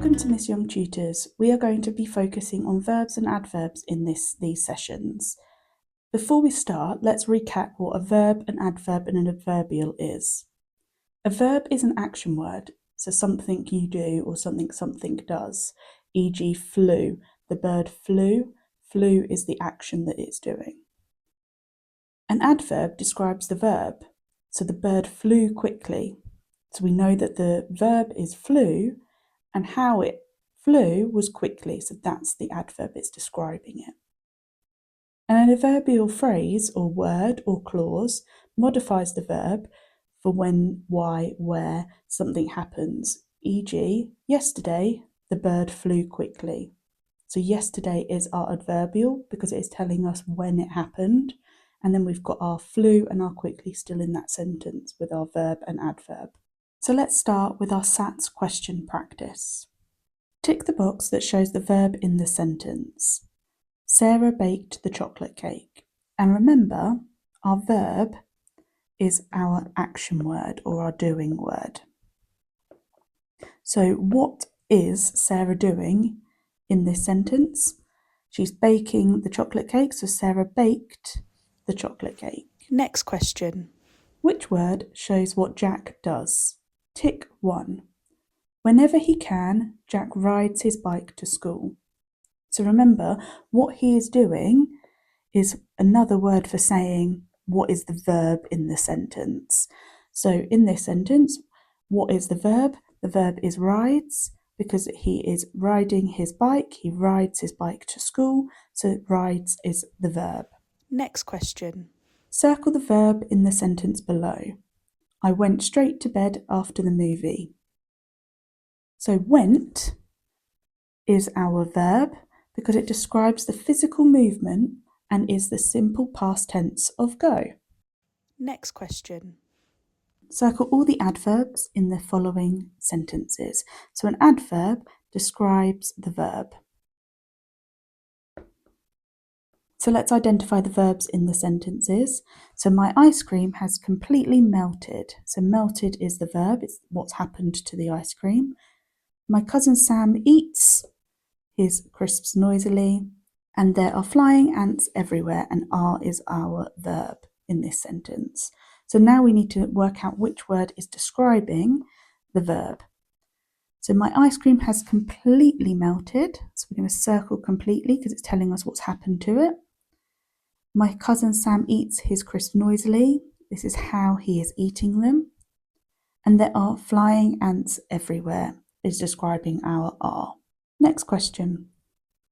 Welcome to Miss Young Tutors. We are going to be focusing on verbs and adverbs in these sessions. Before we start, let's recap what a verb, an adverb and an adverbial is. A verb is an action word, so something you do or something does, e.g. flew. The bird flew. Flew is the action that it's doing. An adverb describes the verb, so the bird flew quickly. So we know that the verb is flew, and how it flew was quickly, so that's the adverb, it's describing it. And an adverbial phrase or word or clause modifies the verb for when, why, where something happens, e.g. yesterday the bird flew quickly. So yesterday is our adverbial because it is telling us when it happened, and then we've got our flew and our quickly still in that sentence with our verb and adverb. So let's start with our SATs question practice. Tick the box that shows the verb in the sentence. Sarah baked the chocolate cake. And remember, our verb is our action word or our doing word. So what is Sarah doing in this sentence? She's baking the chocolate cake, so Sarah baked the chocolate cake. Next question. Which word shows what Jack does? Tick 1. Whenever he can, Jack rides his bike to school. So remember, what he is doing is another word for saying what is the verb in the sentence. So in this sentence, what is the verb? The verb is rides because he is riding his bike. He rides his bike to school, so rides is the verb. Next question. Circle the verb in the sentence below. I went straight to bed after the movie. So went is our verb because it describes the physical movement and is the simple past tense of go. Next question. Circle all the adverbs in the following sentences. So an adverb describes the verb. So let's identify the verbs in the sentences. So my ice cream has completely melted. So melted is the verb, it's what's happened to the ice cream. My cousin Sam eats his crisps noisily, and there are flying ants everywhere, and are is our verb in this sentence. So now we need to work out which word is describing the verb. So my ice cream has completely melted, so we're going to circle completely because it's telling us what's happened to it. My cousin Sam eats his crisps noisily. This is how he is eating them. And there are flying ants everywhere is describing our are. Next question.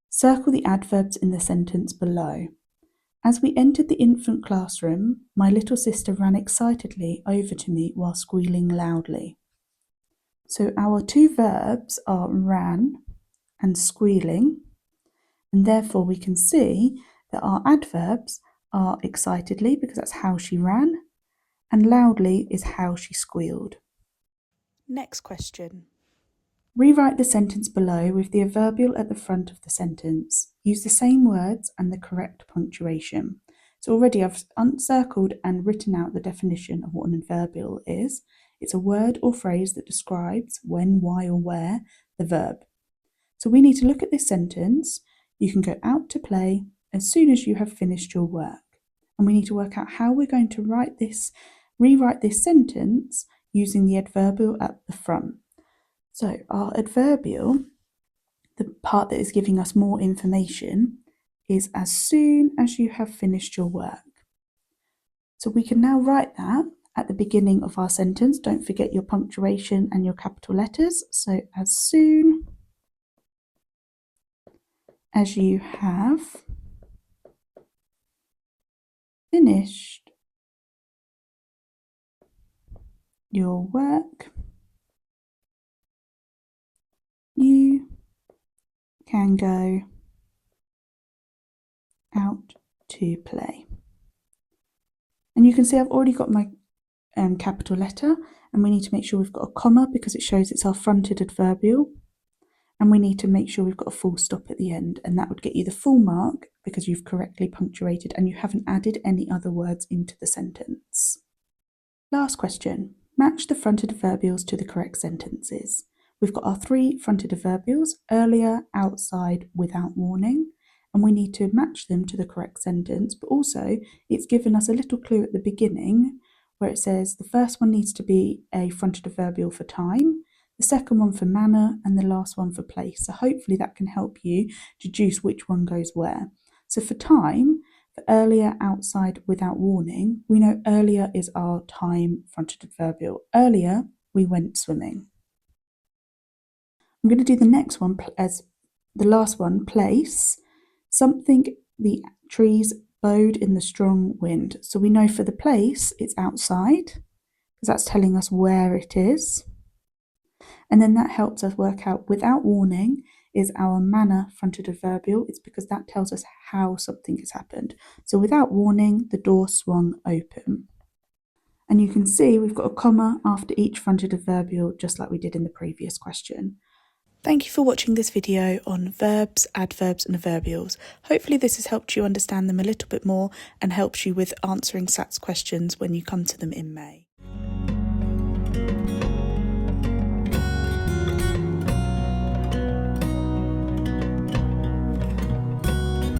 Circle the adverbs in the sentence below. As we entered the infant classroom, my little sister ran excitedly over to me while squealing loudly. So our two verbs are ran and squealing, and therefore we can see that our adverbs are excitedly because that's how she ran, and loudly is how she squealed. Next question. Rewrite the sentence below with the adverbial at the front of the sentence. Use the same words and the correct punctuation. So already I've uncircled and written out the definition of what an adverbial is. It's a word or phrase that describes when, why or where the verb. So we need to look at this sentence. You can go out to play as soon as you have finished your work. And we need to work out how we're going to rewrite this sentence using the adverbial at the front. So our adverbial, the part that is giving us more information, is as soon as you have finished your work. So we can now write that at the beginning of our sentence. Don't forget your punctuation and your capital letters. So as soon as you have finished your work, you can go out to play. And you can see I've already got my capital letter, and we need to make sure we've got a comma because it shows it's our fronted adverbial. And we need to make sure we've got a full stop at the end, and that would get you the full mark because you've correctly punctuated and you haven't added any other words into the sentence. Last question. Match the fronted adverbials to the correct sentences. we've got our 3 fronted adverbials, earlier, outside, without warning, and we need to match them to the correct sentence, but also it's given us a little clue at the beginning where it says the first one needs to be a fronted adverbial for time, the second one for manner, and the last one for place. So hopefully that can help you deduce which one goes where. So for time, for earlier, outside, without warning, we know earlier is our time fronted adverbial. Earlier, we went swimming. I'm going to do the next one as the last one, place. Something the trees bowed in the strong wind. So we know for the place, it's outside, because that's telling us where it is. And then that helps us work out without warning is our manner fronted adverbial. It's because that tells us how something has happened. So without warning, the door swung open. And you can see we've got a comma after each fronted adverbial, just like we did in the previous question. Thank you for watching this video on verbs, adverbs and adverbials. Hopefully this has helped you understand them a little bit more and helps you with answering SATs questions when you come to them in May.